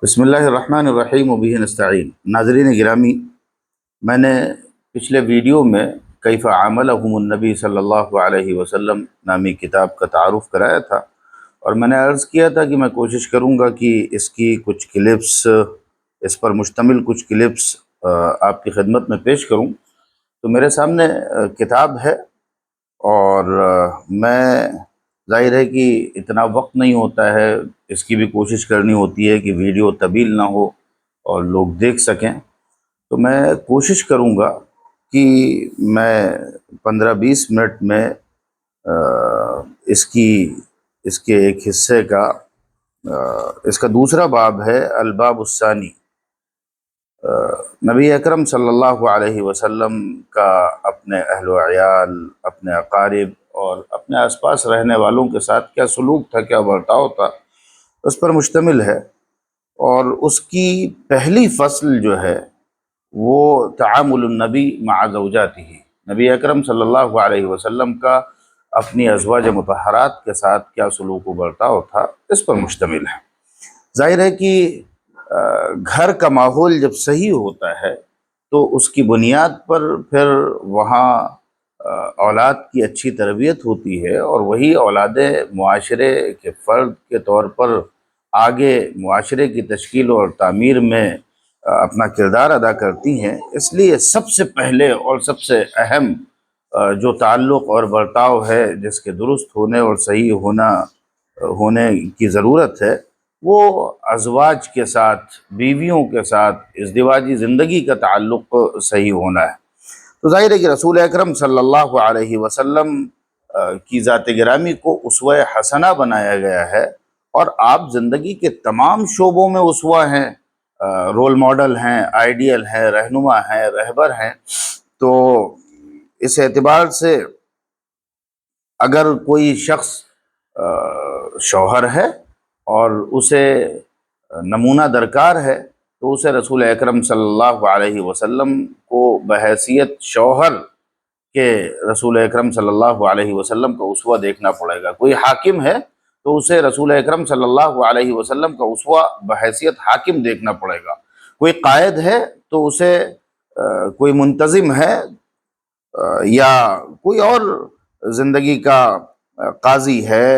بسم اللہ الرحمن الرحیم وبہ نستعین۔ ناظرین گرامی، میں نے پچھلے ویڈیو میں کیف عاملہم النبی صلی اللہ علیہ وسلم نامی کتاب کا تعارف کرایا تھا، اور میں نے عرض کیا تھا کہ میں کوشش کروں گا کہ اس کی کچھ کلپس، اس پر مشتمل کچھ کلپس آپ کی خدمت میں پیش کروں۔ تو میرے سامنے کتاب ہے، اور میں ظاہر ہے کہ اتنا وقت نہیں ہوتا ہے، اس کی بھی کوشش کرنی ہوتی ہے کہ ویڈیو طویل نہ ہو اور لوگ دیکھ سکیں۔ تو میں کوشش کروں گا کہ میں 15-20 منٹ میں اس کے ایک حصے کا، اس کا دوسرا باب ہے الباب الثانی، نبی اکرم صلی اللہ علیہ وسلم کا اپنے اہل و عیال، اپنے اقارب اور اپنے آس پاس رہنے والوں کے ساتھ کیا سلوک تھا، کیا برتاؤ تھا، اس پر مشتمل ہے۔ اور اس کی پہلی فصل جو ہے وہ تعامل النبی مع زوجاتہ، نبی اکرم صلی اللہ علیہ وسلم کا اپنی ازواج مطہرات کے ساتھ کیا سلوک و برتاؤ تھا، اس پر مشتمل ہے۔ ظاہر ہے کہ گھر کا ماحول جب صحیح ہوتا ہے تو اس کی بنیاد پر پھر وہاں اولاد کی اچھی تربیت ہوتی ہے، اور وہی اولادیں معاشرے کے فرد کے طور پر آگے معاشرے کی تشکیل اور تعمیر میں اپنا کردار ادا کرتی ہیں۔ اس لیے سب سے پہلے اور سب سے اہم جو تعلق اور برتاؤ ہے جس کے درست ہونے اور صحیح ہونے کی ضرورت ہے، وہ ازواج کے ساتھ، بیویوں کے ساتھ ازدواجی زندگی کا تعلق صحیح ہونا ہے۔ تو ظاہر ہے کہ رسول اکرم صلی اللہ علیہ وسلم کی ذات گرامی کو اسوہ حسنہ بنایا گیا ہے، اور آپ زندگی کے تمام شعبوں میں اسوہ ہیں، رول ماڈل ہیں، آئیڈیل ہیں، رہنما ہیں، رہبر ہیں۔ تو اس اعتبار سے اگر کوئی شخص شوہر ہے اور اسے نمونہ درکار ہے تو اسے رسول اکرم صلی اللہ علیہ وسلم کو بحیثیت شوہر کے رسول اکرم صلی اللہ علیہ وسلم کا اسوہ دیکھنا پڑے گا۔ کوئی حاکم ہے تو اسے رسول اکرم صلی اللہ علیہ وسلم کا اسوہ بحیثیت حاکم دیکھنا پڑے گا۔ کوئی قائد ہے تو اسے، کوئی منتظم ہے یا کوئی اور زندگی کا قاضی ہے،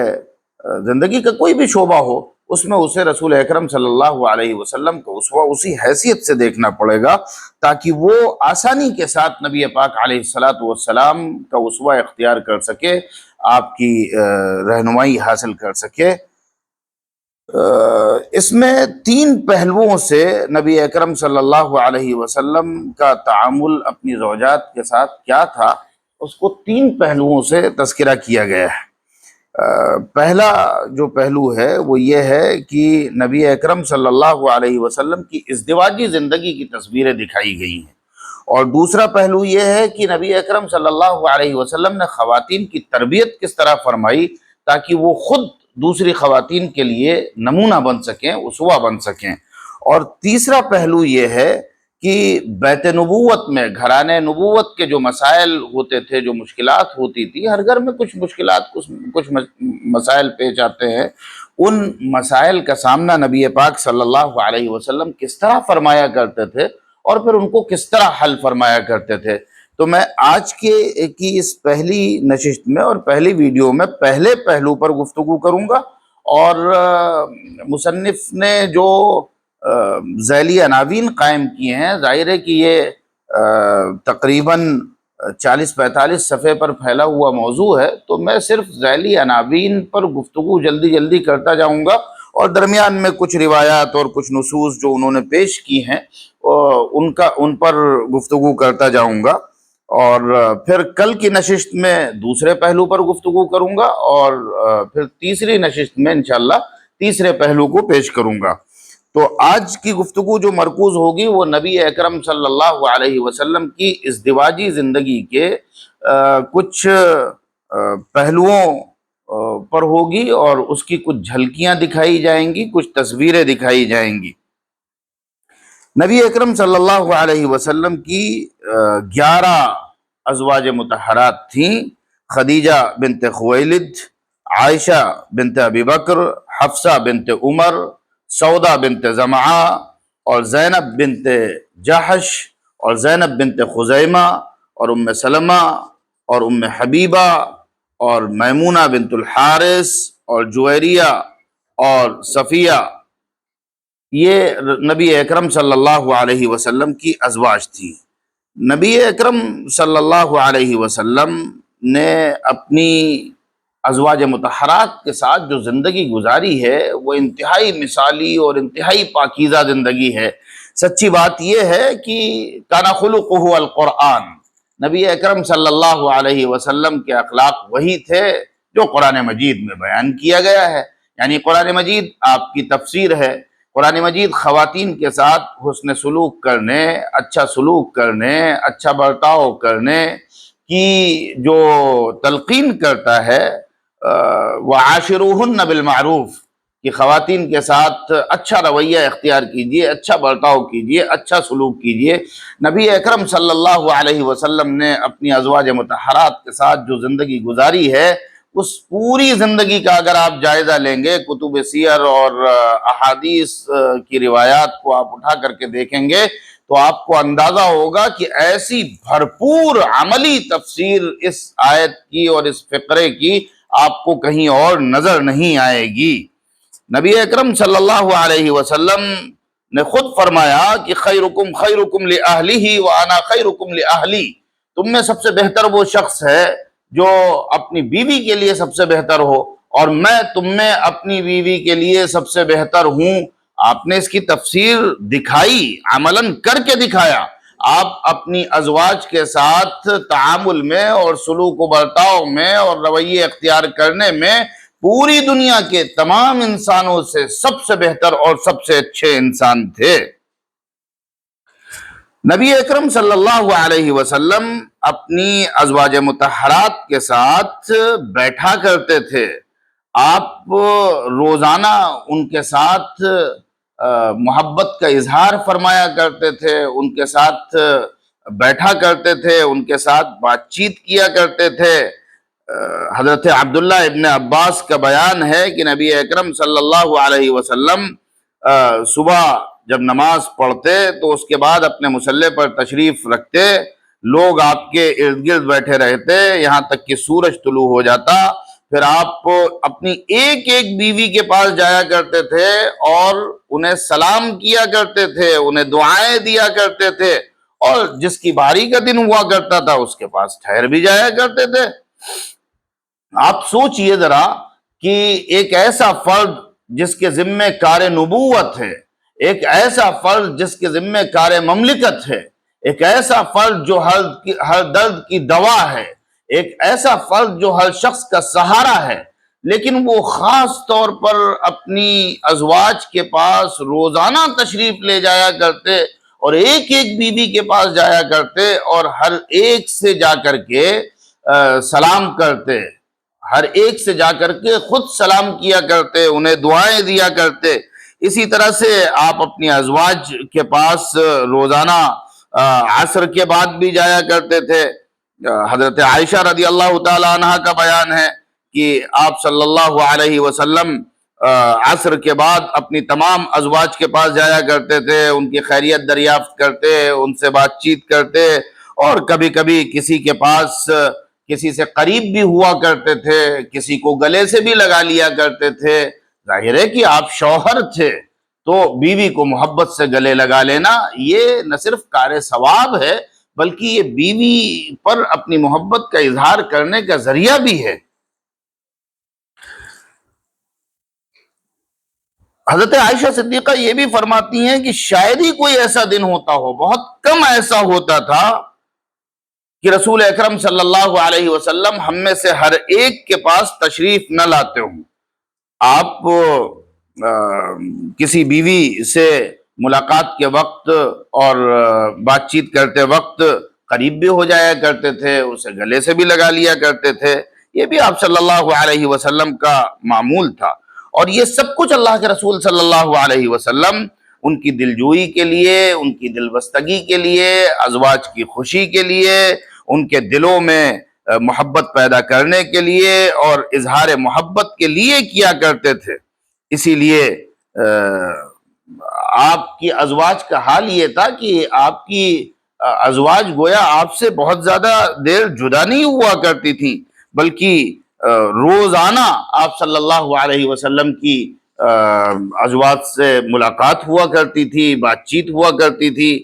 زندگی کا کوئی بھی شعبہ ہو، اس میں اسے رسول اکرم صلی اللہ علیہ وسلم کو اسوہ اسی حیثیت سے دیکھنا پڑے گا، تاکہ وہ آسانی کے ساتھ نبی پاک علیہ السلام کا اسوہ اختیار کر سکے، آپ کی رہنمائی حاصل کر سکے۔ اس میں 3 پہلوؤں سے نبی اکرم صلی اللہ علیہ وسلم کا تعامل اپنی زوجات کے ساتھ کیا تھا، اس کو 3 پہلوؤں سے تذکرہ کیا گیا ہے۔ پہلا جو پہلو ہے وہ یہ ہے کہ نبی اکرم صلی اللہ علیہ وسلم کی ازدواجی زندگی کی تصویریں دکھائی گئی ہیں، اور دوسرا پہلو یہ ہے کہ نبی اکرم صلی اللہ علیہ وسلم نے خواتین کی تربیت کس طرح فرمائی تاکہ وہ خود دوسری خواتین کے لیے نمونہ بن سکیں، اسوہ بن سکیں۔ اور تیسرا پہلو یہ ہے کہ بیت نبوت میں، گھرانے نبوت کے جو مسائل ہوتے تھے، جو مشکلات ہوتی تھی، ہر گھر میں کچھ مشکلات، کچھ مسائل پیش آتے ہیں، ان مسائل کا سامنا نبی پاک صلی اللہ علیہ وسلم کس طرح فرمایا کرتے تھے اور پھر ان کو کس طرح حل فرمایا کرتے تھے۔ تو میں آج کی اس پہلی نشست میں اور پہلی ویڈیو میں پہلے پہلو پر گفتگو کروں گا، اور مصنف نے جو ذیلی عناوین قائم کیے ہیں، ظاہر ہے کہ یہ تقریباً 40-45 صفحے پر پھیلا ہوا موضوع ہے، تو میں صرف ذیلی عناوین پر گفتگو جلدی کرتا جاؤں گا، اور درمیان میں کچھ روایات اور کچھ نصوص جو انہوں نے پیش کی ہیں ان پر گفتگو کرتا جاؤں گا، اور پھر کل کی نشست میں دوسرے پہلو پر گفتگو کروں گا، اور پھر تیسری نشست میں انشاءاللہ تیسرے پہلو کو پیش کروں گا۔ تو آج کی گفتگو جو مرکوز ہوگی وہ نبی اکرم صلی اللہ علیہ وسلم کی ازدواجی زندگی کے کچھ پہلوؤں پر ہوگی، اور اس کی کچھ جھلکیاں دکھائی جائیں گی، کچھ تصویریں دکھائی جائیں گی۔ نبی اکرم صلی اللہ علیہ وسلم کی 11 ازواج مطہرات تھیں: خدیجہ بنت خویلد، عائشہ بنت ابی بکر، حفصہ بنت عمر، سودا بنت زمعہ اور زینب بنت جحش اور زینب بنت خزیمہ اور ام سلمہ اور ام حبیبہ اور میمونہ بنت الحارث اور جویریہ اور صفیہ، یہ نبی اکرم صلی اللہ علیہ وسلم کی ازواج تھی۔ نبی اکرم صلی اللہ علیہ وسلم نے اپنی ازواج مطہرات کے ساتھ جو زندگی گزاری ہے وہ انتہائی مثالی اور انتہائی پاکیزہ زندگی ہے۔ سچی بات یہ ہے کہ کان خلقہ القرآن، نبی اکرم صلی اللہ علیہ وسلم کے اخلاق وہی تھے جو قرآن مجید میں بیان کیا گیا ہے۔ یعنی قرآن مجید آپ کی تفسیر ہے۔ قرآن مجید خواتین کے ساتھ حسن سلوک کرنے، اچھا سلوک کرنے، اچھا برتاؤ کرنے کی جو تلقین کرتا ہے، وَعَاشِرُوهُنَّ بِالْمَعْرُوفِ، کہ خواتین کے ساتھ اچھا رویہ اختیار کیجئے، اچھا برتاؤ کیجئے، اچھا سلوک کیجئے۔ نبی اکرم صلی اللہ علیہ وسلم نے اپنی ازواج مطہرات کے ساتھ جو زندگی گزاری ہے، اس پوری زندگی کا اگر آپ جائزہ لیں گے، کتب سیر اور احادیث کی روایات کو آپ اٹھا کر کے دیکھیں گے تو آپ کو اندازہ ہوگا کہ ایسی بھرپور عملی تفسیر اس آیت کی اور اس فقرے کی آپ کو کہیں اور نظر نہیں آئے گی۔ نبی اکرم صلی اللہ علیہ وسلم نے خود فرمایا کہ خیرکم خیرکم لأہلہ وانا خیرکم لأہلی، تم میں سب سے بہتر وہ شخص ہے جو اپنی بیوی کے لیے سب سے بہتر ہو، اور میں تم میں اپنی بیوی کے لیے سب سے بہتر ہوں۔ آپ نے اس کی تفسیر دکھائی، عملاً کر کے دکھایا۔ آپ اپنی ازواج کے ساتھ تعامل میں اور سلوک و برتاؤ میں اور رویے اختیار کرنے میں پوری دنیا کے تمام انسانوں سے سب سے بہتر اور سب سے اچھے انسان تھے۔ نبی اکرم صلی اللہ علیہ وسلم اپنی ازواج مطہرات کے ساتھ بیٹھا کرتے تھے۔ آپ روزانہ ان کے ساتھ محبت کا اظہار فرمایا کرتے تھے، ان کے ساتھ بیٹھا کرتے تھے، ان کے ساتھ بات چیت کیا کرتے تھے۔ حضرت عبداللہ ابن عباس کا بیان ہے کہ نبی اکرم صلی اللہ علیہ وسلم صبح جب نماز پڑھتے تو اس کے بعد اپنے مصلی پر تشریف رکھتے، لوگ آپ کے ارد گرد بیٹھے رہتے یہاں تک کہ سورج طلوع ہو جاتا، پھر آپ اپنی ایک ایک بیوی کے پاس جایا کرتے تھے اور انہیں سلام کیا کرتے تھے، انہیں دعائیں دیا کرتے تھے، اور جس کی باری کا دن ہوا کرتا تھا اس کے پاس ٹھہر بھی جایا کرتے تھے۔ آپ سوچئے ذرا کہ ایک ایسا فرد جس کے ذمہ کار نبوت ہے، ایک ایسا فرد جس کے ذمہ کار مملکت ہے، ایک ایسا فرد جو ہر درد کی دوا ہے، ایک ایسا فرد جو ہر شخص کا سہارا ہے، لیکن وہ خاص طور پر اپنی ازواج کے پاس روزانہ تشریف لے جایا کرتے اور ایک ایک بیوی کے پاس جایا کرتے اور ہر ایک سے جا کر کے سلام کرتے، ہر ایک سے جا کر کے خود سلام کیا کرتے، انہیں دعائیں دیا کرتے۔ اسی طرح سے آپ اپنی ازواج کے پاس روزانہ عصر کے بعد بھی جایا کرتے تھے۔ حضرت عائشہ رضی اللہ تعالی عنہ کا بیان ہے کہ آپ صلی اللہ علیہ وسلم عصر کے بعد اپنی تمام ازواج کے پاس جایا کرتے تھے، ان کی خیریت دریافت کرتے، ان سے بات چیت کرتے، اور کبھی کبھی کسی کے پاس کسی سے قریب بھی ہوا کرتے تھے، کسی کو گلے سے بھی لگا لیا کرتے تھے۔ ظاہر ہے کہ آپ شوہر تھے تو بیوی کو محبت سے گلے لگا لینا یہ نہ صرف کار ثواب ہے بلکہ یہ بیوی پر اپنی محبت کا اظہار کرنے کا ذریعہ بھی ہے۔ حضرت عائشہ صدیقہ یہ بھی فرماتی ہیں کہ شاید ہی کوئی ایسا دن ہوتا ہو، بہت کم ایسا ہوتا تھا کہ رسول اکرم صلی اللہ علیہ وسلم ہم میں سے ہر ایک کے پاس تشریف نہ لاتے ہوں۔ آپ کسی بیوی سے ملاقات کے وقت اور بات چیت کرتے وقت قریب بھی ہو جایا کرتے تھے، اسے گلے سے بھی لگا لیا کرتے تھے، یہ بھی آپ صلی اللہ علیہ وسلم کا معمول تھا۔ اور یہ سب کچھ اللہ کے رسول صلی اللہ علیہ وسلم ان کی دلجوئی کے لیے، ان کی دلبستگی کے لیے، ازواج کی خوشی کے لیے، ان کے دلوں میں محبت پیدا کرنے کے لیے اور اظہار محبت کے لیے کیا کرتے تھے۔ اسی لیے آپ کی ازواج کا حال یہ تھا کہ آپ کی ازواج گویا آپ سے بہت زیادہ دیر جدا نہیں ہوا کرتی تھیں، بلکہ روزانہ آپ صلی اللہ علیہ وسلم کی ازواج سے ملاقات ہوا کرتی تھی، بات چیت ہوا کرتی تھی۔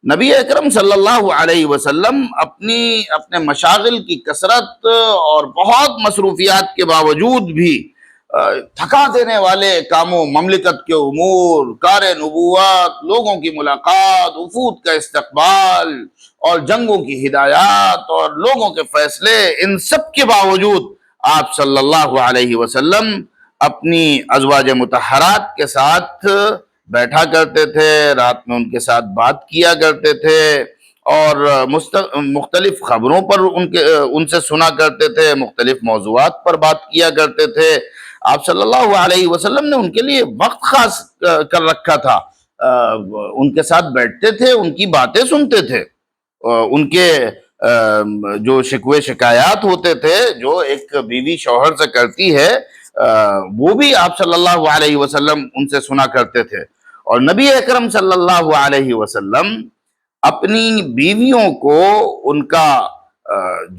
نبی اکرم صلی اللہ علیہ وسلم اپنے مشاغل کی کثرت اور بہت مصروفیات کے باوجود بھی تھکا دینے والے کاموں، مملکت کے امور، کار نبوت، لوگوں کی ملاقات، وفود کا استقبال اور جنگوں کی ہدایات اور لوگوں کے فیصلے، ان سب کے باوجود آپ صلی اللہ علیہ وسلم اپنی ازواج مطہرات کے ساتھ بیٹھا کرتے تھے، رات میں ان کے ساتھ بات کیا کرتے تھے، اور مختلف خبروں پر ان سے سنا کرتے تھے، مختلف موضوعات پر بات کیا کرتے تھے۔ آپ صلی اللہ علیہ وسلم نے ان کے لیے وقت خاص کر رکھا تھا، ان کے ساتھ بیٹھتے تھے، ان کی باتیں سنتے تھے، ان کے جو شکوے شکایات ہوتے تھے جو ایک بیوی شوہر سے کرتی ہے، وہ بھی آپ صلی اللہ علیہ وسلم ان سے سنا کرتے تھے۔ اور نبی اکرم صلی اللہ علیہ وسلم اپنی بیویوں کو ان کا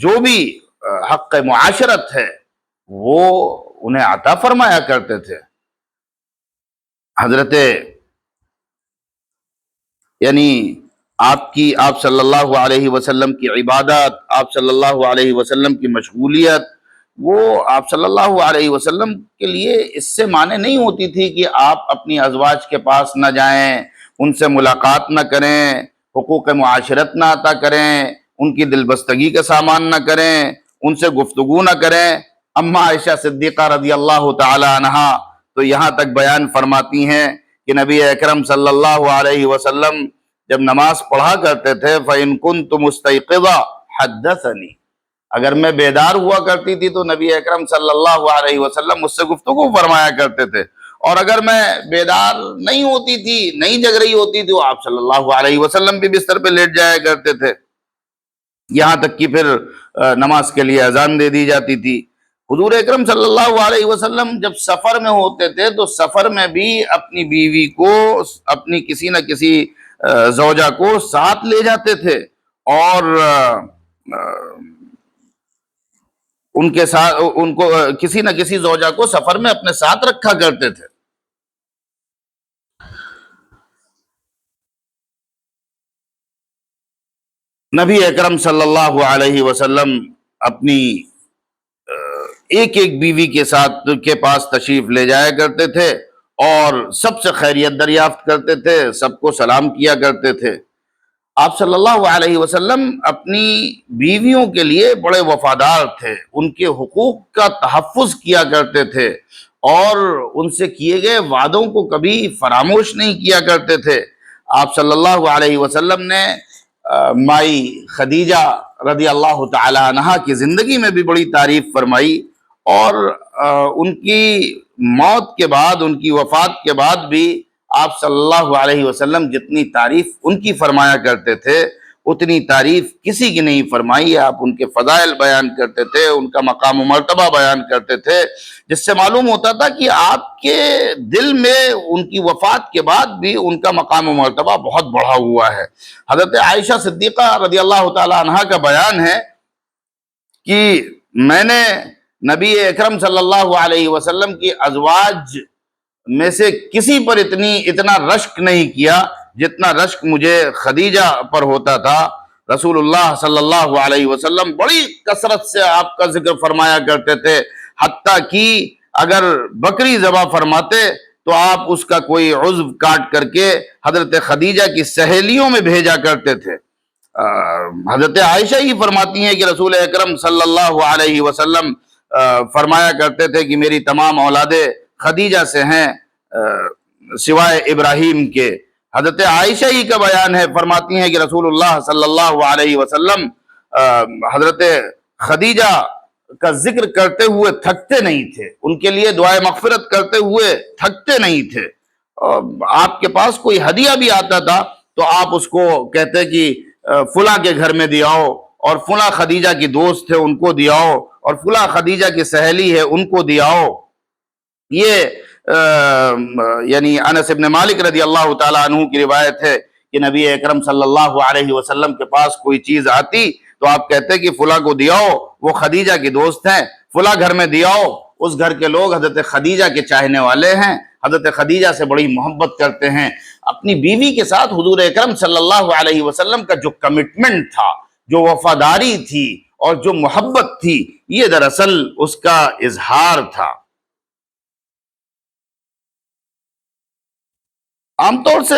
جو بھی حق معاشرت ہے وہ انہیں عطا فرمایا کرتے تھے۔ حضرت یعنی آپ صلی اللہ علیہ وسلم کی عبادت، آپ صلی اللہ علیہ وسلم کی مشغولیت، وہ آپ صلی اللہ علیہ وسلم کے لیے اس سے مانے نہیں ہوتی تھی کہ آپ اپنی ازواج کے پاس نہ جائیں، ان سے ملاقات نہ کریں، حقوق معاشرت نہ عطا کریں، ان کی دل بستگی کا سامان نہ کریں، ان سے گفتگو نہ کریں۔ اما عائشہ صدیقہ رضی اللہ تعالی عنہا تو یہاں تک بیان فرماتی ہیں کہ نبی اکرم صلی اللہ علیہ وسلم جب نماز پڑھا کرتے تھے فَإِن كُنْتُ مُسْتَيْقِظًا حَدَّثَنِي، اگر میں بیدار ہوا کرتی تھی تو نبی اکرم صلی اللہ علیہ وسلم مجھ سے گفتگو فرمایا کرتے تھے، اور اگر میں بیدار نہیں ہوتی تھی، نہیں جگ رہی ہوتی تھی، تو آپ صلی اللہ علیہ وسلم بھی بستر پہ لیٹ جایا کرتے تھے، یہاں تک کہ پھر نماز کے لیے اذان دے دی جاتی تھی۔ حضور اکرم صلی اللہ علیہ وسلم جب سفر میں ہوتے تھے تو سفر میں بھی اپنی بیوی کو، اپنی کسی نہ کسی زوجہ کو ساتھ لے جاتے تھے، اور ان کے ساتھ ان کو کسی نہ کسی زوجہ کو سفر میں اپنے ساتھ رکھا کرتے تھے۔ نبی اکرم صلی اللہ علیہ وسلم اپنی ایک ایک بیوی کے پاس تشریف لے جایا کرتے تھے، اور سب سے خیریت دریافت کرتے تھے، سب کو سلام کیا کرتے تھے۔ آپ صلی اللہ علیہ وسلم اپنی بیویوں کے لیے بڑے وفادار تھے، ان کے حقوق کا تحفظ کیا کرتے تھے، اور ان سے کیے گئے وعدوں کو کبھی فراموش نہیں کیا کرتے تھے۔ آپ صلی اللہ علیہ وسلم نے مائی خدیجہ رضی اللہ تعالی عنہا کی زندگی میں بھی بڑی تعریف فرمائی، اور ان کی موت کے بعد، ان کی وفات کے بعد بھی آپ صلی اللہ علیہ وسلم جتنی تعریف ان کی فرمایا کرتے تھے اتنی تعریف کسی کی نہیں فرمائی۔ آپ ان کے فضائل بیان کرتے تھے، ان کا مقام و مرتبہ بیان کرتے تھے، جس سے معلوم ہوتا تھا کہ آپ کے دل میں ان کی وفات کے بعد بھی ان کا مقام و مرتبہ بہت بڑھا ہوا ہے۔ حضرت عائشہ صدیقہ رضی اللہ تعالی عنہا کا بیان ہے کہ میں نے نبی اکرم صلی اللہ علیہ وسلم کی ازواج میں سے کسی پر اتنا رشک نہیں کیا جتنا رشک مجھے خدیجہ پر ہوتا تھا۔ رسول اللہ صلی اللہ علیہ وسلم بڑی کثرت سے آپ کا ذکر فرمایا کرتے تھے، حتیٰ کہ اگر بکری ذبح فرماتے تو آپ اس کا کوئی عضو کاٹ کر کے حضرت خدیجہ کی سہیلیوں میں بھیجا کرتے تھے۔ حضرت عائشہ ہی فرماتی ہیں کہ رسول اکرم صلی اللہ علیہ وسلم فرمایا کرتے تھے کہ میری تمام اولادیں خدیجہ سے ہیں سوائے ابراہیم کے۔ حضرت عائشہ ہی کا بیان ہے، فرماتی ہیں کہ رسول اللہ صلی اللہ علیہ وسلم حضرت خدیجہ کا ذکر کرتے ہوئے تھکتے نہیں تھے، ان کے لیے دعائے مغفرت کرتے ہوئے تھکتے نہیں تھے۔ آپ کے پاس کوئی ہدیہ بھی آتا تھا تو آپ اس کو کہتے کہ فلاں کے گھر میں دیاؤ، اور فلاں خدیجہ کی دوست ہے ان کو دیاؤ، اور فلاں خدیجہ کی سہیلی ہے ان کو دیاؤ۔ یہ یعنی انس ابن مالک رضی اللہ تعالیٰ عنہ کی روایت ہے کہ نبی اکرم صلی اللہ علیہ وسلم کے پاس کوئی چیز آتی تو آپ کہتے کہ فلاں کو دیاؤ، وہ خدیجہ کی دوست ہیں، فلاں گھر میں دیاؤ، اس گھر کے لوگ حضرت خدیجہ کے چاہنے والے ہیں، حضرت خدیجہ سے بڑی محبت کرتے ہیں۔ اپنی بیوی کے ساتھ حضور اکرم صلی اللہ علیہ وسلم کا جو کمٹمنٹ تھا، جو وفاداری تھی اور جو محبت تھی، یہ دراصل اس کا اظہار تھا۔ عام طور سے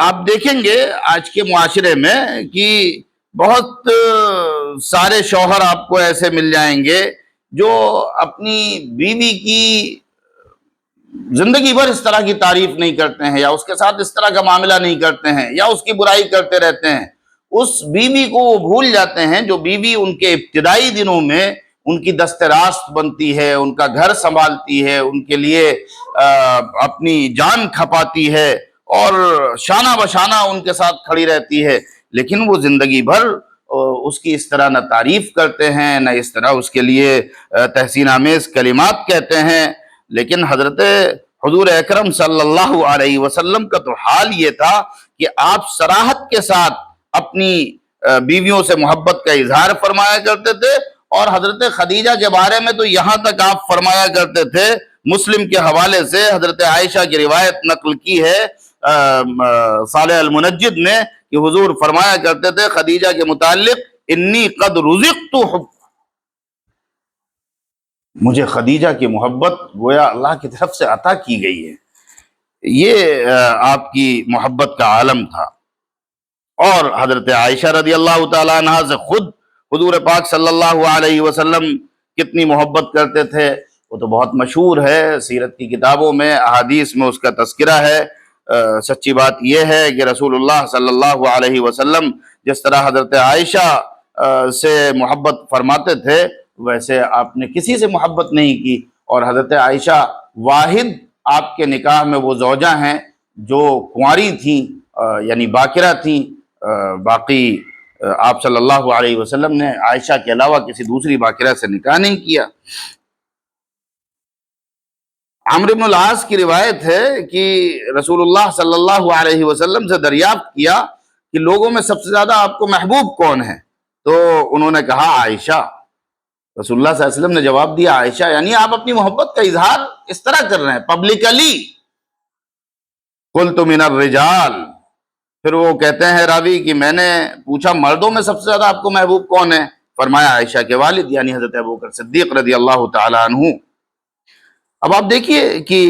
آپ دیکھیں گے آج کے معاشرے میں کہ بہت سارے شوہر آپ کو ایسے مل جائیں گے جو اپنی بیوی کی زندگی بھر اس طرح کی تعریف نہیں کرتے ہیں، یا اس کے ساتھ اس طرح کا معاملہ نہیں کرتے ہیں، یا اس کی برائی کرتے رہتے ہیں۔ اس بیوی کو وہ بھول جاتے ہیں جو بیوی ان کے ابتدائی دنوں میں ان کی دست راست بنتی ہے، ان کا گھر سنبھالتی ہے، ان کے لیے اپنی جان کھپاتی ہے اور شانہ بشانہ ان کے ساتھ کھڑی رہتی ہے، لیکن وہ زندگی بھر اس کی اس طرح نہ تعریف کرتے ہیں، نہ اس طرح اس کے لیے تحسین آمیز کلمات کہتے ہیں۔ لیکن حضرت حضور اکرم صلی اللہ علیہ وسلم کا تو حال یہ تھا کہ آپ صراحت کے ساتھ اپنی بیویوں سے محبت کا اظہار فرمایا کرتے تھے، اور حضرت خدیجہ کے بارے میں تو یہاں تک آپ فرمایا کرتے تھے، مسلم کے حوالے سے حضرت عائشہ کی روایت نقل کی ہے صالح المنجد نے کہ حضور فرمایا کرتے تھے خدیجہ کے متعلق، انی قد رزقت حب، مجھے خدیجہ کی محبت گویا اللہ کی طرف سے عطا کی گئی ہے۔ یہ آپ کی محبت کا عالم تھا۔ اور حضرت عائشہ رضی اللہ تعالیٰ عنہ سے خود حضور پاک صلی اللہ علیہ وسلم کتنی محبت کرتے تھے، وہ تو بہت مشہور ہے، سیرت کی کتابوں میں، احادیث میں اس کا تذکرہ ہے۔ سچی بات یہ ہے کہ رسول اللہ صلی اللہ علیہ وسلم جس طرح حضرت عائشہ سے محبت فرماتے تھے، ویسے آپ نے کسی سے محبت نہیں کی، اور حضرت عائشہ واحد آپ کے نکاح میں وہ زوجہ ہیں جو کنواری تھیں، یعنی باکرہ تھیں۔ باقی آپ صلی اللہ علیہ وسلم نے عائشہ کے علاوہ کسی دوسری باکرہ سے نکاح نہیں کیا۔ عمرو بن العاص کی روایت ہے کہ رسول اللہ صلی اللہ علیہ وسلم سے دریافت کیا کہ لوگوں میں سب سے زیادہ آپ کو محبوب کون ہے، تو انہوں نے کہا عائشہ۔ رسول اللہ صلی اللہ علیہ وسلم نے جواب دیا عائشہ، یعنی آپ اپنی محبت کا اظہار اس طرح کر رہے ہیں پبلکلی۔ قلت من الرجال، پھر وہ کہتے ہیں راوی کہ میں نے پوچھا مردوں میں سب سے زیادہ آپ کو محبوب کون ہے، فرمایا عائشہ کے والد یعنی حضرت ابوبکر صدیق رضی اللہ تعالی عنہ۔ اب آپ دیکھیے کہ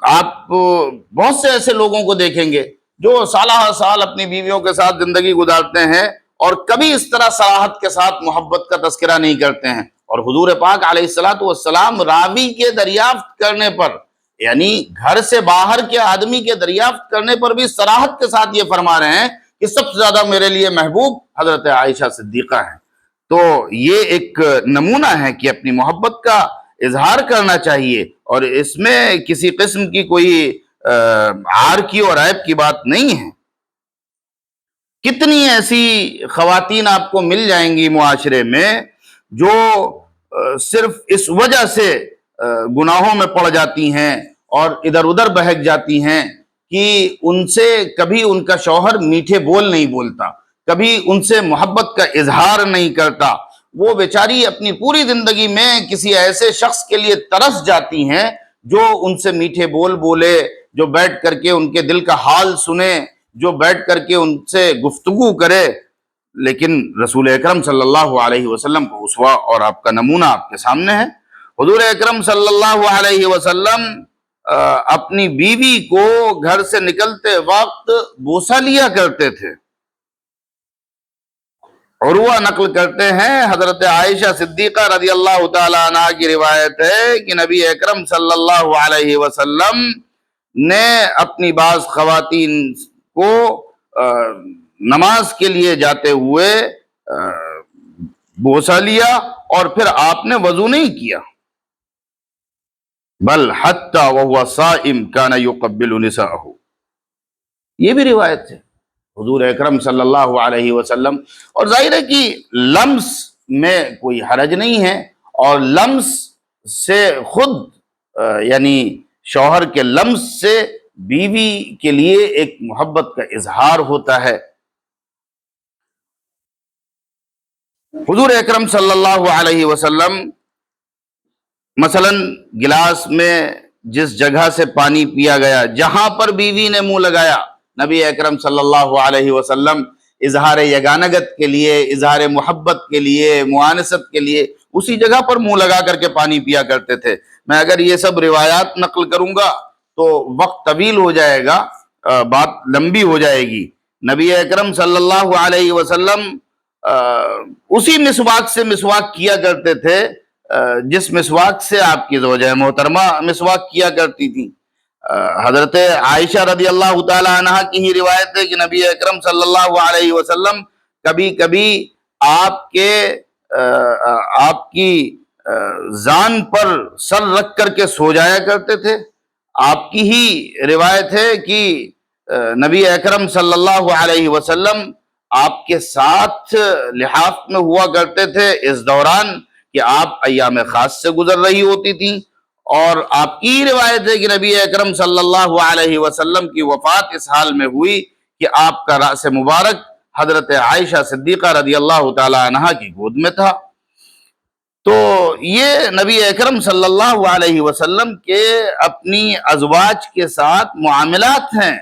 آپ بہت سے ایسے لوگوں کو دیکھیں گے جو سالہ سال اپنی بیویوں کے ساتھ زندگی گزارتے ہیں اور کبھی اس طرح صراحت کے ساتھ محبت کا تذکرہ نہیں کرتے ہیں، اور حضور پاک علیہ الصلوۃ والسلام راوی کے دریافت کرنے پر، یعنی گھر سے باہر کے آدمی کے دریافت کرنے پر بھی صراحت کے ساتھ یہ فرما رہے ہیں کہ سب سے زیادہ میرے لیے محبوب حضرت عائشہ صدیقہ ہیں۔ تو یہ ایک نمونہ ہے کہ اپنی محبت کا اظہار کرنا چاہیے، اور اس میں کسی قسم کی کوئی عار کی اور عیب کی بات نہیں ہے۔ کتنی ایسی خواتین آپ کو مل جائیں گی معاشرے میں جو صرف اس وجہ سے گناہوں میں پڑ جاتی ہیں اور ادھر ادھر بہک جاتی ہیں کہ ان سے کبھی ان کا شوہر میٹھے بول نہیں بولتا، کبھی ان سے محبت کا اظہار نہیں کرتا۔ وہ بیچاری اپنی پوری زندگی میں کسی ایسے شخص کے لیے ترس جاتی ہیں جو ان سے میٹھے بول بولے، جو بیٹھ کر کے ان کے دل کا حال سنے، جو بیٹھ کر کے ان سے گفتگو کرے۔ لیکن رسول اکرم صلی اللہ علیہ وسلم کو اسوہ اور آپ کا نمونہ آپ کے سامنے ہے۔ حضور اکرم صلی اللہ علیہ وسلم اپنی بیوی کو گھر سے نکلتے وقت بوسہ لیا کرتے تھے۔ عروہ نقل کرتے ہیں، حضرت عائشہ صدیقہ رضی اللہ تعالی عنہ کی روایت ہے کہ نبی اکرم صلی اللہ علیہ وسلم نے اپنی بعض خواتین کو نماز کے لیے جاتے ہوئے بوسہ لیا، اور پھر آپ نے وضو نہیں کیا، بل حتی وہو صائم کان یقبل نساءہ۔ یہ بھی روایت ہے حضور اکرم صلی اللہ علیہ وسلم، اور ظاہر ہے کہ لمس میں کوئی حرج نہیں ہے، اور لمس سے خود یعنی شوہر کے لمس سے بیوی کے لیے ایک محبت کا اظہار ہوتا ہے۔ حضور اکرم صلی اللہ علیہ وسلم مثلا گلاس میں جس جگہ سے پانی پیا گیا، جہاں پر بیوی نے منہ لگایا، نبی اکرم صلی اللہ علیہ وسلم اظہار یگانگت کے لیے، اظہار محبت کے لیے، معانست کے لیے اسی جگہ پر منہ لگا کر کے پانی پیا کرتے تھے۔ میں اگر یہ سب روایات نقل کروں گا تو وقت طویل ہو جائے گا، بات لمبی ہو جائے گی۔ نبی اکرم صلی اللہ علیہ وسلم اسی مسواک سے مسواک کیا کرتے تھے جس مسواک سے آپ کی زوجہ محترمہ مسواک کیا کرتی تھی۔ حضرت عائشہ رضی اللہ تعالی عنہ کی ہی روایت ہے کہ نبی اکرم صلی اللہ علیہ وسلم کبھی کبھی آپ کی زان پر سر رکھ کر کے سو جایا کرتے تھے۔ آپ کی ہی روایت ہے کہ نبی اکرم صلی اللہ علیہ وسلم آپ کے ساتھ لحاف میں ہوا کرتے تھے اس دوران کہ آپ ایام خاص سے گزر رہی ہوتی تھیں، اور آپ کی روایت ہے کہ نبی اکرم صلی اللہ علیہ وسلم کی وفات اس حال میں ہوئی کہ آپ کا رأس مبارک حضرت عائشہ صدیقہ رضی اللہ تعالی عنہا کی گود میں تھا۔ تو یہ نبی اکرم صلی اللہ علیہ وسلم کے اپنی ازواج کے ساتھ معاملات ہیں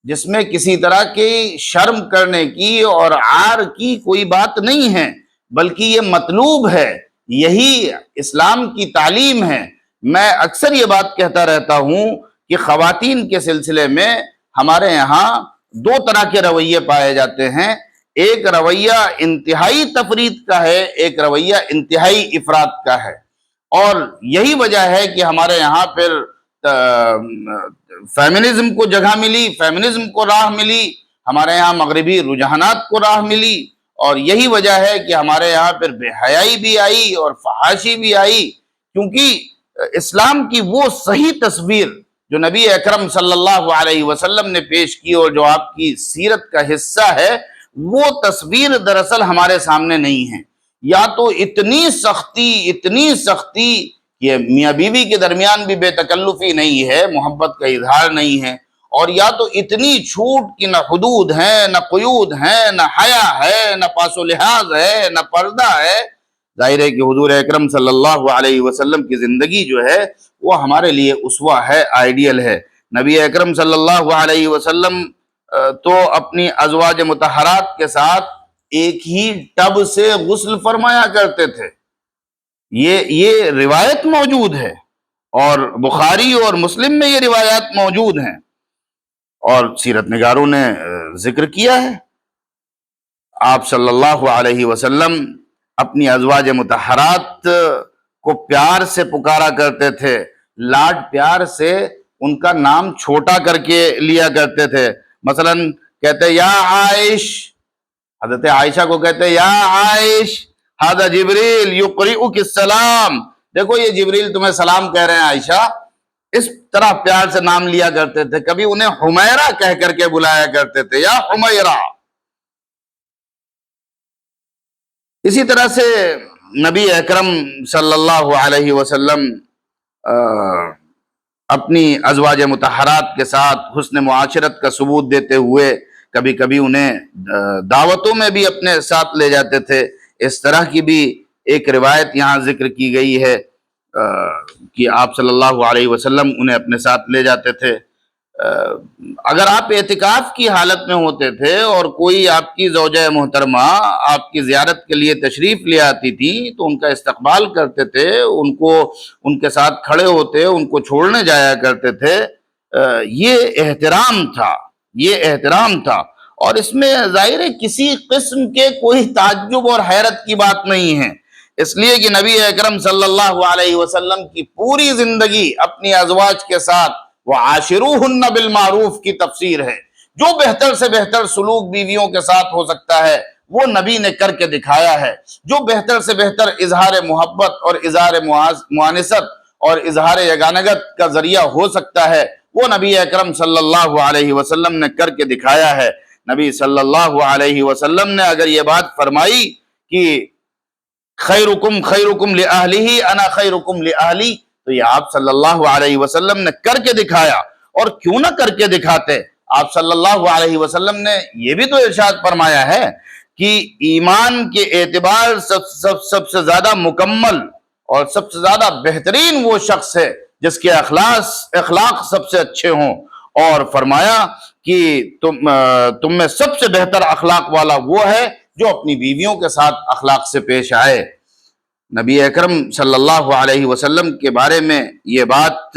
جس میں کسی طرح کی شرم کرنے کی اور عار کی کوئی بات نہیں ہے، بلکہ یہ مطلوب ہے، یہی اسلام کی تعلیم ہے۔ میں اکثر یہ بات کہتا رہتا ہوں کہ خواتین کے سلسلے میں ہمارے یہاں دو طرح کے رویے پائے جاتے ہیں، ایک رویہ انتہائی تفرید کا ہے، ایک رویہ انتہائی افراط کا ہے، اور یہی وجہ ہے کہ ہمارے یہاں پھر فیمنزم کو جگہ ملی، فیمنزم کو راہ ملی، ہمارے یہاں مغربی رجحانات کو راہ ملی، اور یہی وجہ ہے کہ ہمارے یہاں پھر بے حیائی بھی آئی اور فحاشی بھی آئی، کیونکہ اسلام کی وہ صحیح تصویر جو نبی اکرم صلی اللہ علیہ وسلم نے پیش کی اور جو آپ کی سیرت کا حصہ ہے، وہ تصویر دراصل ہمارے سامنے نہیں ہے۔ یا تو اتنی سختی کہ میاں بیوی کے درمیان بھی بے تکلفی نہیں ہے، محبت کا اظہار نہیں ہے، اور یا تو اتنی چھوٹ کہ نہ حدود ہیں، نہ قیود ہیں، نہ حیا ہے، نہ پاس و لحاظ ہے، نہ پردہ ہے۔ ظاہر ہے کہ حضور اکرم صلی اللہ علیہ وسلم کی زندگی جو ہے وہ ہمارے لیے اسوہ ہے، آئیڈیل ہے۔ نبی اکرم صلی اللہ علیہ وسلم تو اپنی ازواج مطہرات کے ساتھ ایک ہی ٹب سے غسل فرمایا کرتے تھے، یہ روایت موجود ہے، اور بخاری اور مسلم میں یہ روایات موجود ہیں، اور سیرت نگاروں نے ذکر کیا ہے۔ آپ صلی اللہ علیہ وسلم اپنی ازواج مطہرات کو پیار سے پکارا کرتے تھے، لاڈ پیار سے ان کا نام چھوٹا کر کے لیا کرتے تھے۔ مثلا کہتے یا عائش، حضرت عائشہ کو کہتے یا عائش ھذا جبریل یقرئک السلام، دیکھو یہ جبریل تمہیں سلام کہہ رہے ہیں عائشہ، اس طرح پیار سے نام لیا کرتے تھے۔ کبھی انہیں حمیرہ کہہ کر کے بلایا کرتے تھے، یا حمیرہ۔ اسی طرح سے نبی اکرم صلی اللہ علیہ وسلم اپنی ازواج مطہرات کے ساتھ حسن معاشرت کا ثبوت دیتے ہوئے کبھی کبھی انہیں دعوتوں میں بھی اپنے ساتھ لے جاتے تھے۔ اس طرح کی بھی ایک روایت یہاں ذکر کی گئی ہے کہ آپ صلی اللہ علیہ وسلم انہیں اپنے ساتھ لے جاتے تھے۔ اگر آپ اعتکاف کی حالت میں ہوتے تھے اور کوئی آپ کی زوجہ محترمہ آپ کی زیارت کے لیے تشریف لے آتی تھی تو ان کا استقبال کرتے تھے، ان کے ساتھ کھڑے ہوتے، ان کو چھوڑنے جایا کرتے تھے۔ یہ احترام تھا، اور اس میں ظاہر ہے کسی قسم کے کوئی تعجب اور حیرت کی بات نہیں ہے، اس لیے کہ نبی اکرم صلی اللہ علیہ وسلم کی پوری زندگی اپنی ازواج کے ساتھ وَعَاشِرُوهُنَّ بِالْمَعْرُوفِ کی تفسیر ہے۔ جو بہتر سے بہتر سلوک بیویوں کے ساتھ ہو سکتا ہے وہ نبی نے کر کے دکھایا ہے، جو بہتر سے بہتر اظہار محبت اور اظہار معانست اور اظہار یگانگت کا ذریعہ ہو سکتا ہے وہ نبی اکرم صلی اللہ علیہ وسلم نے کر کے دکھایا ہے۔ نبی صلی اللہ علیہ وسلم نے اگر یہ بات فرمائی کہ خیرکم خیرکم لأہلہ انا خیرکم لأہلی، تو یہ آپ صلی اللہ علیہ وسلم نے کر کے دکھایا۔ اور کیوں نہ کر کے دکھاتے؟ آپ صلی اللہ علیہ وسلم نے یہ بھی تو ارشاد فرمایا ہے کہ ایمان کے اعتبار سب سے زیادہ مکمل اور سب سے زیادہ بہترین وہ شخص ہے جس کے اخلاق سب سے اچھے ہوں، اور فرمایا کہ تم میں سب سے بہتر اخلاق والا وہ ہے جو اپنی بیویوں کے ساتھ اخلاق سے پیش آئے۔ نبی اکرم صلی اللہ علیہ وسلم کے بارے میں یہ بات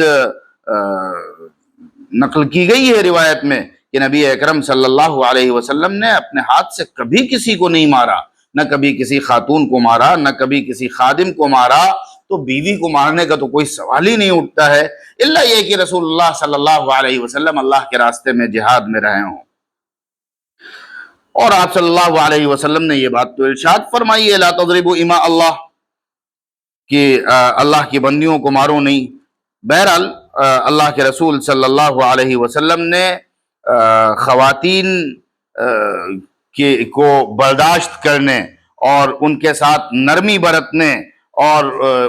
نقل کی گئی ہے روایت میں کہ نبی اکرم صلی اللہ علیہ وسلم نے اپنے ہاتھ سے کبھی کسی کو نہیں مارا، نہ کبھی کسی خاتون کو مارا، نہ کبھی کسی خادم کو مارا۔ تو بیوی کو مارنے کا تو کوئی سوال ہی نہیں اٹھتا ہے، الا یہ کہ رسول اللہ صلی اللہ علیہ وسلم اللہ کے راستے میں جہاد میں رہے ہوں۔ اور آپ صلی اللہ علیہ وسلم نے یہ بات تو ارشاد فرمائی ہے، لا تضربوا اماء اللہ، کہ اللہ کی بندیوں کو مارو نہیں۔ بہرحال اللہ کے رسول صلی اللہ علیہ وسلم نے خواتین کو برداشت کرنے اور ان کے ساتھ نرمی برتنے اور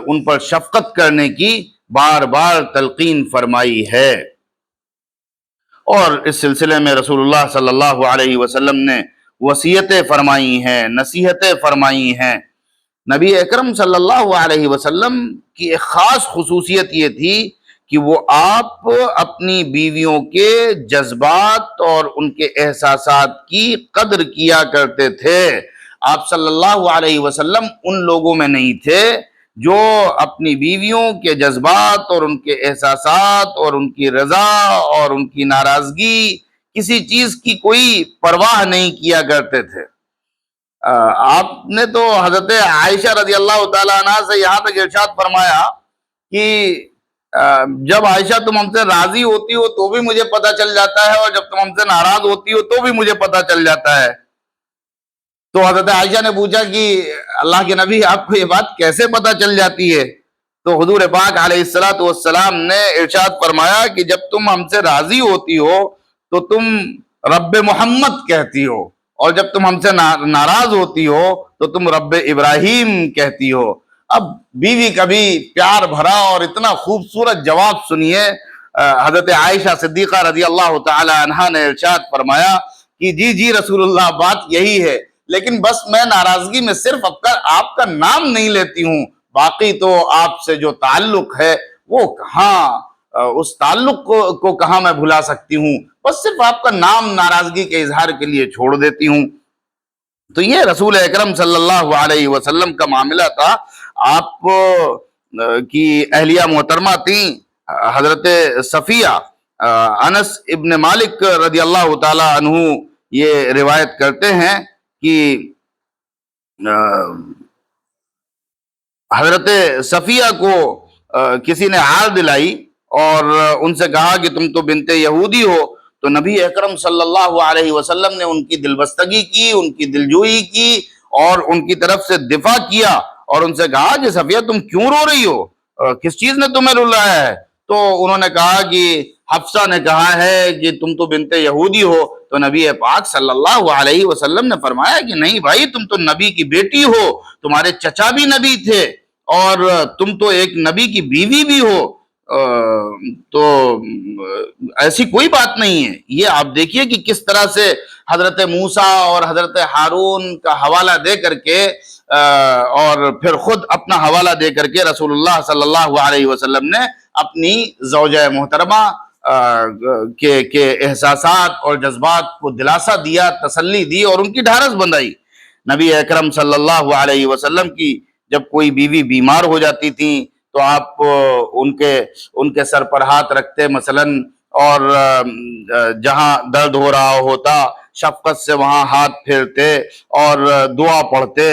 ان پر شفقت کرنے کی بار بار تلقین فرمائی ہے۔ اور اس سلسلے میں رسول اللہ صلی اللہ علیہ وسلم نے وصیتیں فرمائی ہیں، نصیحتیں فرمائی ہیں۔ نبی اکرم صلی اللہ علیہ وسلم کی ایک خاص خصوصیت یہ تھی کہ وہ آپ اپنی بیویوں کے جذبات اور ان کے احساسات کی قدر کیا کرتے تھے۔ آپ صلی اللہ علیہ وسلم ان لوگوں میں نہیں تھے جو اپنی بیویوں کے جذبات اور ان کے احساسات اور ان کی رضا اور ان کی ناراضگی، کسی چیز کی کوئی پرواہ نہیں کیا کرتے تھے۔ آپ نے تو حضرت عائشہ رضی اللہ تعالیٰ عنہ سے یہاں تک ارشاد فرمایا کہ جب عائشہ تم ہم سے راضی ہوتی ہو تو بھی مجھے پتہ چل جاتا ہے، اور جب تم ہم سے ناراض ہوتی ہو تو بھی مجھے پتہ چل جاتا ہے۔ تو حضرت عائشہ نے پوچھا کہ اللہ کے نبی آپ کو یہ بات کیسے پتہ چل جاتی ہے؟ تو حضور پاک علیہ الصلوۃ والسلام نے ارشاد فرمایا کہ جب تم ہم سے راضی ہوتی ہو تو تم رب محمد کہتی ہو، اور جب تم ہم سے ناراض ہوتی ہو تو تم رب ابراہیم کہتی ہو۔ اب بیوی کا بھی پیار بھرا اور اتنا خوبصورت جواب سنیے۔ حضرت عائشہ صدیقہ رضی اللہ تعالی عنہا نے ارشاد فرمایا کہ جی رسول اللہ بات یہی ہے، لیکن بس میں ناراضگی میں صرف آپ کا نام نہیں لیتی ہوں، باقی تو آپ سے جو تعلق ہے وہ کہاں، اس تعلق کو کہاں میں بھلا سکتی ہوں، بس صرف آپ کا نام ناراضگی کے اظہار کے لیے چھوڑ دیتی ہوں۔ تو یہ رسول اکرم صلی اللہ علیہ وسلم کا معاملہ تھا۔ آپ کی اہلیہ محترمہ تھیں حضرت صفیہ۔ انس ابن مالک رضی اللہ تعالی عنہ یہ روایت کرتے ہیں کہ حضرت صفیہ کو کسی نے ہار دلائی اور ان سے کہا کہ تم تو بنت یہودی ہو، تو نبی اکرم صلی اللہ علیہ وسلم نے ان کی دلبستگی کی، ان کی دلجوئی کی اور ان کی طرف سے دفاع کیا، اور ان سے کہا کہ صفیہ تم کیوں رو رہی ہو، کس چیز نے تمہیں رلایا ہے؟ تو انہوں نے کہا کہ حفصہ نے کہا ہے کہ تم تو بنت یہودی ہو۔ تو نبی پاک صلی اللہ علیہ وسلم نے فرمایا کہ نہیں بھائی، تم تو نبی کی بیٹی ہو، تمہارے چچا بھی نبی تھے اور تم تو ایک نبی کی بیوی بھی ہو، تو ایسی کوئی بات نہیں ہے۔ یہ آپ دیکھیے کہ کس طرح سے حضرت موسیٰ اور حضرت ہارون کا حوالہ دے کر کے اور پھر خود اپنا حوالہ دے کر کے رسول اللہ صلی اللہ علیہ وسلم نے اپنی زوجہ محترمہ کے احساسات اور جذبات کو دلاسا دیا، تسلی دی اور ان کی ڈھارس بندھائی۔ نبی اکرم صلی اللہ علیہ وسلم کی جب کوئی بیوی بیمار ہو جاتی تھی تو آپ ان کے سر پر ہاتھ رکھتے مثلاً، اور جہاں درد ہو رہا ہوتا شفقت سے وہاں ہاتھ پھیرتے اور دعا پڑھتے۔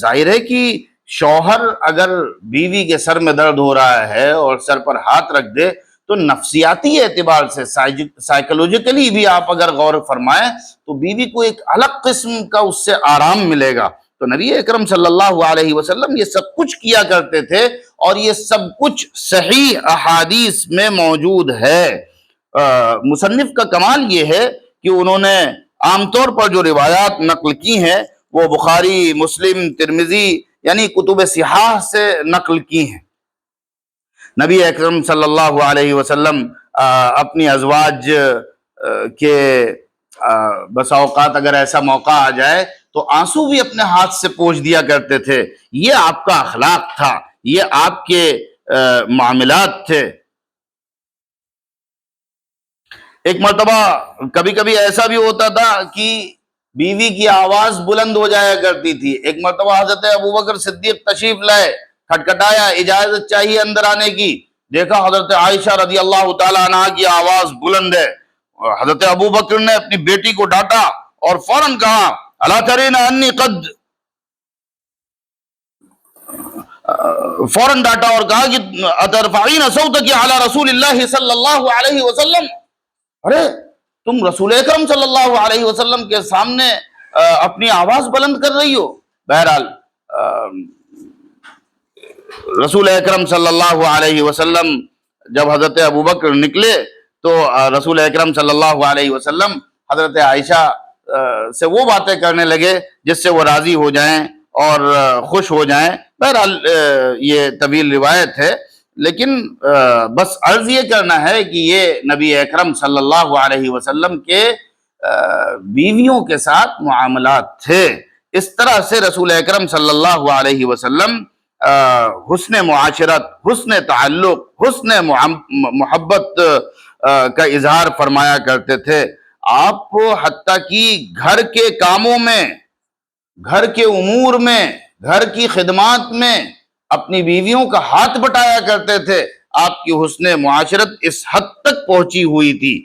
ظاہر ہے کہ شوہر اگر بیوی کے سر میں درد ہو رہا ہے اور سر پر ہاتھ رکھ دے تو نفسیاتی اعتبار سے، سائیکولوجیکلی بھی آپ اگر غور فرمائیں تو بیوی کو ایک الگ قسم کا اس سے آرام ملے گا۔ تو نبی اکرم صلی اللہ علیہ وسلم یہ سب کچھ کیا کرتے تھے، اور یہ سب کچھ صحیح احادیث میں موجود ہے۔ مصنف کا کمال یہ ہے کہ انہوں نے عام طور پر جو روایات نقل کی ہیں وہ بخاری، مسلم، ترمذی یعنی کتب صحاح سے نقل کی ہیں۔ نبی اکرم صلی اللہ علیہ وسلم اپنی ازواج کے بسا اوقات اگر ایسا موقع آ جائے تو آنسو بھی اپنے ہاتھ سے پوچھ دیا کرتے تھے۔ یہ آپ کا اخلاق تھا، یہ آپ کے معاملات تھے۔ ایک مرتبہ کبھی کبھی ایسا بھی ہوتا تھا کہ بیوی کی آواز بلند ہو جایا کرتی تھی۔ ایک مرتبہ حضرت ابوبکر صدیق تشریف لائے، کھٹکھٹایا، اجازت چاہیے اندر آنے کی، دیکھا حضرت عائشہ رضی اللہ تعالیٰ عنہا کی آواز بلند ہے۔ حضرت ابوبکر نے اپنی بیٹی کو ڈانٹا اور فوراً کہا الا ترین انی قد، فوراً ڈانٹا اور کہا کہ اترفعین صوتک علی رسول اللہ صلی اللہ علیہ وسلم، ارے تم رسول اکرم صلی اللہ علیہ وسلم کے سامنے اپنی آواز بلند کر رہی ہو۔ بہرحال رسول اکرم صلی اللہ علیہ وسلم جب حضرت ابوبکر نکلے تو رسول اکرم صلی اللہ علیہ وسلم حضرت عائشہ سے وہ باتیں کرنے لگے جس سے وہ راضی ہو جائیں اور خوش ہو جائیں۔ بہرحال یہ طویل روایت ہے، لیکن بس عرض یہ کرنا ہے کہ یہ نبی اکرم صلی اللہ علیہ وسلم کے بیویوں کے ساتھ معاملات تھے۔ اس طرح سے رسول اکرم صلی اللہ علیہ وسلم حسن معاشرت، حسن تعلق، حسن محبت کا اظہار فرمایا کرتے تھے۔ آپ حتیٰ کہ گھر کے کاموں میں، گھر کے امور میں، گھر کی خدمات میں اپنی بیویوں کا ہاتھ بٹایا کرتے تھے۔ آپ کی حسن معاشرت اس حد تک پہنچی ہوئی تھی۔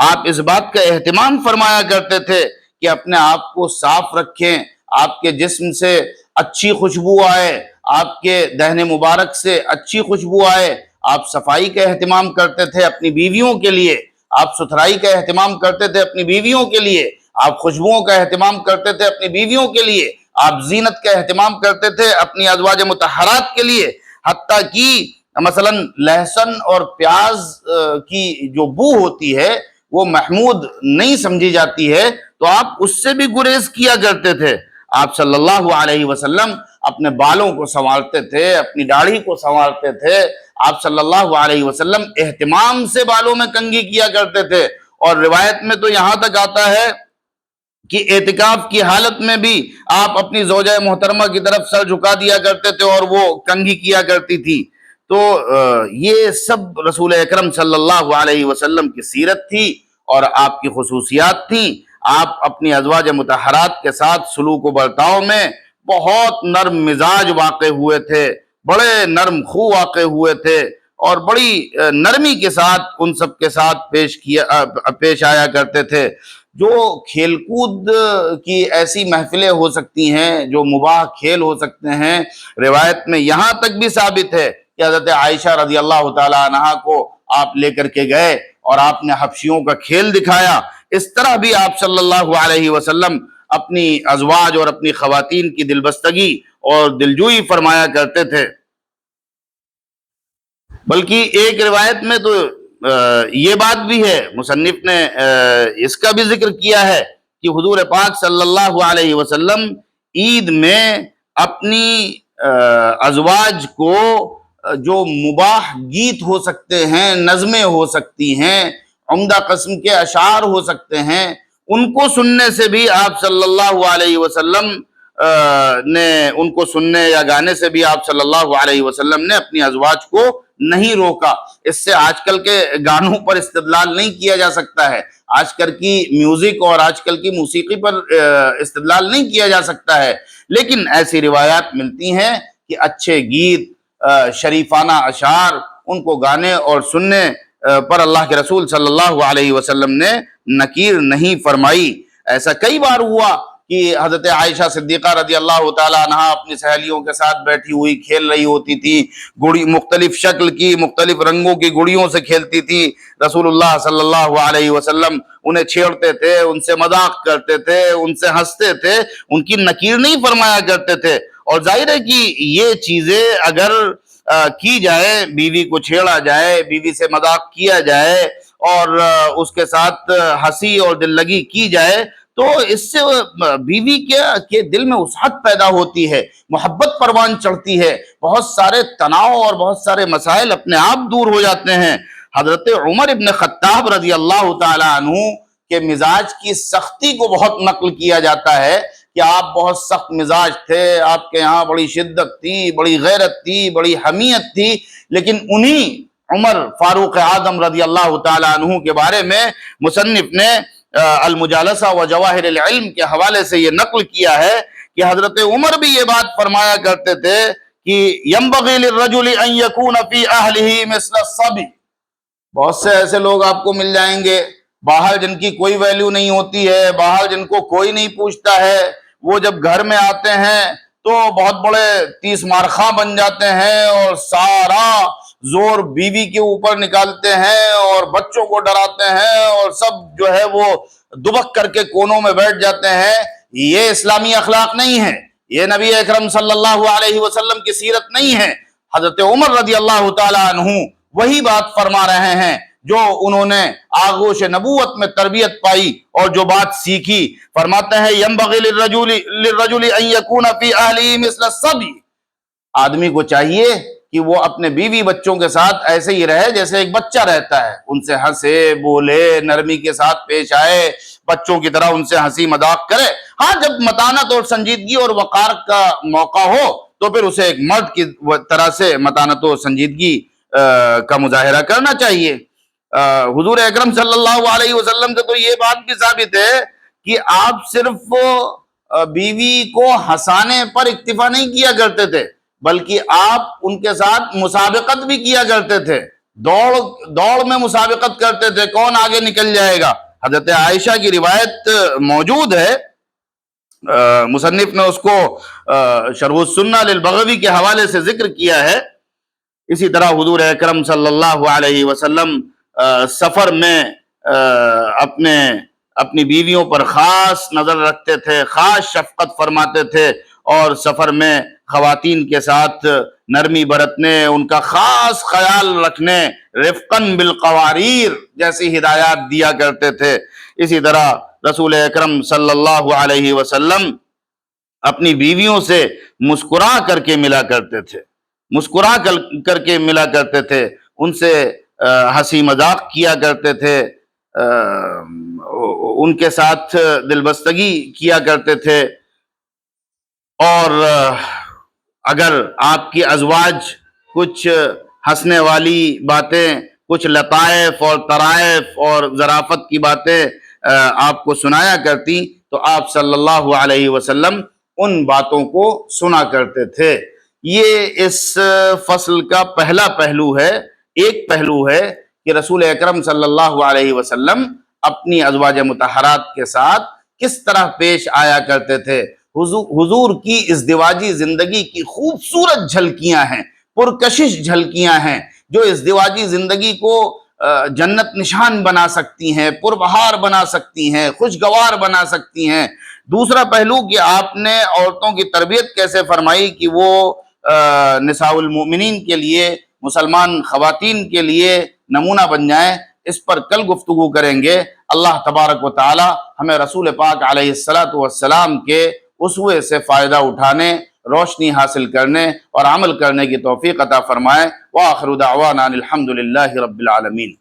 آپ اس بات کا اہتمام فرمایا کرتے تھے کہ اپنے آپ کو صاف رکھیں، آپ کے جسم سے اچھی خوشبو آئے، آپ کے دہن مبارک سے اچھی خوشبو آئے۔ آپ صفائی کا اہتمام کرتے تھے اپنی بیویوں کے لیے، آپ ستھرائی کا اہتمام کرتے تھے اپنی بیویوں کے لیے، آپ خوشبوؤں کا اہتمام کرتے تھے اپنی بیویوں کے لیے، آپ زینت کا اہتمام کرتے تھے اپنی ازواج مطہرات کے لیے۔ حتیٰ کہ مثلا لہسن اور پیاز کی جو بو ہوتی ہے وہ محمود نہیں سمجھی جاتی ہے، تو آپ اس سے بھی گریز کیا کرتے تھے۔ آپ صلی اللہ علیہ وسلم اپنے بالوں کو سنوارتے تھے، اپنی داڑھی کو سنوارتے تھے۔ آپ صلی اللہ علیہ وسلم اہتمام سے بالوں میں کنگھی کیا کرتے تھے، اور روایت میں تو یہاں تک آتا ہے کہ اعتکاف کی حالت میں بھی آپ اپنی زوجہ محترمہ کی طرف سر جھکا دیا کرتے تھے اور وہ کنگھی کیا کرتی تھی۔ تو یہ سب رسول اکرم صلی اللہ علیہ وسلم کی سیرت تھی اور آپ کی خصوصیات تھیں۔ آپ اپنی ازواج مطہرات کے ساتھ سلوک و برتاؤ میں بہت نرم مزاج واقع ہوئے تھے، بڑے نرم خو واقع ہوئے تھے، اور بڑی نرمی کے ساتھ ان سب کے ساتھ پیش آیا کرتے تھے۔ جو کھیل کود کی ایسی محفلیں ہو سکتی ہیں، جو مباح کھیل ہو سکتے ہیں، روایت میں یہاں تک بھی ثابت ہے کہ حضرت عائشہ رضی اللہ تعالیٰ عنہا کو آپ لے کر کے گئے اور آپ نے حبشیوں کا کھیل دکھایا۔ اس طرح بھی آپ صلی اللہ علیہ وسلم اپنی ازواج اور اپنی خواتین کی دلبستگی اور دلجوئی فرمایا کرتے تھے۔ بلکہ ایک روایت میں تو یہ بات بھی ہے، مصنف نے اس کا بھی ذکر کیا ہے کہ حضور پاک صلی اللہ علیہ وسلم عید میں اپنی ازواج کو جو مباح گیت ہو سکتے ہیں، نظمیں ہو سکتی ہیں، عمدہ قسم کے اشعار ہو سکتے ہیں، ان کو سننے سے بھی آپ صلی اللہ علیہ وسلم نے، ان کو سننے یا گانے سے بھی آپ صلی اللہ علیہ وسلم نے اپنی ازواج کو نہیں روکا۔ اس سے آج کل کے گانوں پر استدلال نہیں کیا جا سکتا ہے، آج کل کی میوزک اور آج کل کی موسیقی پر استدلال نہیں کیا جا سکتا ہے، لیکن ایسی روایات ملتی ہیں کہ اچھے گیت، شریفانہ اشعار، ان کو گانے اور سننے پر اللہ کے رسول صلی اللہ علیہ وسلم نے نکیر نہیں فرمائی۔ ایسا کئی بار ہوا کہ حضرت عائشہ صدیقہ رضی اللہ تعالیٰ عنہ اپنی سہیلیوں کے ساتھ بیٹھی ہوئی کھیل رہی ہوتی تھی، گڑی مختلف شکل کی، مختلف رنگوں کی گڑیوں سے کھیلتی تھی۔ رسول اللہ صلی اللہ علیہ وسلم انہیں چھیڑتے تھے، ان سے مذاق کرتے تھے، ان سے ہنستے تھے، ان کی نکیر نہیں فرمایا کرتے تھے۔ اور ظاہر ہے کہ یہ چیزیں اگر کی جائے، بیوی کو چھیڑا جائے، بیوی سے مذاق کیا جائے اور اس کے ساتھ ہنسی اور دل لگی کی جائے، تو اس سے بیوی کے دل میں وسعت پیدا ہوتی ہے، محبت پروان چڑھتی ہے، بہت سارے تناؤ اور بہت سارے مسائل اپنے آپ دور ہو جاتے ہیں۔ حضرت عمر ابن خطاب رضی اللہ تعالی عنہ کے مزاج کی سختی کو بہت نقل کیا جاتا ہے کہ آپ بہت سخت مزاج تھے، آپ کے یہاں بڑی شدت تھی، بڑی غیرت تھی، بڑی حمیت تھی، لیکن انہی عمر فاروق اعظم رضی اللہ تعالی عنہ کے بارے میں مصنف نے المجالسہ و جواہر العلم کے حوالے سے یہ نقل کیا ہے کہ حضرت عمر بھی یہ بات فرمایا کرتے تھے کہ ينبغي للرجل ان يكون في اهله مثل الصبي۔ بہت سے ایسے لوگ آپ کو مل جائیں گے باہر جن کی کوئی ویلیو نہیں ہوتی ہے، باہر جن کو کوئی نہیں پوچھتا ہے، وہ جب گھر میں آتے ہیں تو بہت بڑے 30 مارخاں بن جاتے ہیں اور سارا زور بیوی کے اوپر نکالتے ہیں اور بچوں کو ڈراتے ہیں اور سب جو ہے وہ دبک کر کے کونوں میں بیٹھ جاتے ہیں۔ یہ اسلامی اخلاق نہیں ہے، یہ نبی اکرم صلی اللہ علیہ وسلم کی سیرت نہیں ہے۔ حضرت عمر رضی اللہ تعالی عنہ وہی بات فرما رہے ہیں جو انہوں نے آغوش نبوت میں تربیت پائی اور جو بات سیکھی۔ فرماتے ہیں ينبغي للرجل ان يكون في اهله مثل الصبي۔ آدمی کو چاہیے کہ وہ اپنے بیوی بچوں کے ساتھ ایسے ہی رہے جیسے ایک بچہ رہتا ہے، ان سے ہنسے بولے، نرمی کے ساتھ پیش آئے، بچوں کی طرح ان سے ہنسی مذاق کرے۔ ہاں جب متانت اور سنجیدگی اور وقار کا موقع ہو تو پھر اسے ایک مرد کی طرح سے متانت و سنجیدگی کا مظاہرہ کرنا چاہیے۔ حضور اکرم صلی اللہ علیہ وسلم سے تو یہ بات بھی ثابت ہے کہ آپ صرف بیوی کو ہنسانے پر اکتفا نہیں کیا کرتے تھے، بلکہ آپ ان کے ساتھ مسابقت بھی کیا کرتے تھے، دوڑ میں مسابقت کرتے تھے، کون آگے نکل جائے گا۔ حضرت عائشہ کی روایت موجود ہے، مصنف نے اس کو شرح السنہ للبغوی کے حوالے سے ذکر کیا ہے۔ اسی طرح حضور اکرم صلی اللہ علیہ وسلم سفر میں اپنی بیویوں پر خاص نظر رکھتے تھے، خاص شفقت فرماتے تھے، اور سفر میں خواتین کے ساتھ نرمی برتنے، ان کا خاص خیال رکھنے، رفقاً بالقواریر جیسی ہدایات دیا کرتے تھے۔ اسی طرح رسول اکرم صلی اللہ علیہ وسلم اپنی بیویوں سے مسکرا کر کے ملا کرتے تھے، مسکرا کر کے ملا کرتے تھے، ان سے ہنسی مذاق کیا کرتے تھے، ان کے ساتھ دلبستگی کیا کرتے تھے۔ اور اگر آپ کی ازواج کچھ ہنسنے والی باتیں، کچھ لطائف اور طرائف اور ظرافت کی باتیں آپ کو سنایا کرتی تو آپ صلی اللہ علیہ وسلم ان باتوں کو سنا کرتے تھے۔ یہ اس فصل کا پہلا پہلو ہے۔ ایک پہلو ہے کہ رسول اکرم صلی اللہ علیہ وسلم اپنی ازواج مطہرات کے ساتھ کس طرح پیش آیا کرتے تھے۔ حضور کی ازدواجی زندگی کی خوبصورت جھلکیاں ہیں، پرکشش جھلکیاں ہیں، جو ازدواجی زندگی کو جنت نشان بنا سکتی ہیں، پربہار بنا سکتی ہیں، خوشگوار بنا سکتی ہیں۔ دوسرا پہلو کہ آپ نے عورتوں کی تربیت کیسے فرمائی کہ وہ نساء المؤمنین کے لیے، مسلمان خواتین کے لیے نمونہ بن جائیں، اس پر کل گفتگو کریں گے۔ اللہ تبارک و تعالی ہمیں رسول پاک علیہ السلام کے اسوے سے فائدہ اٹھانے، روشنی حاصل کرنے اور عمل کرنے کی توفیق عطا فرمائے۔ وآخر دعوانا الحمد للہ رب العالمین۔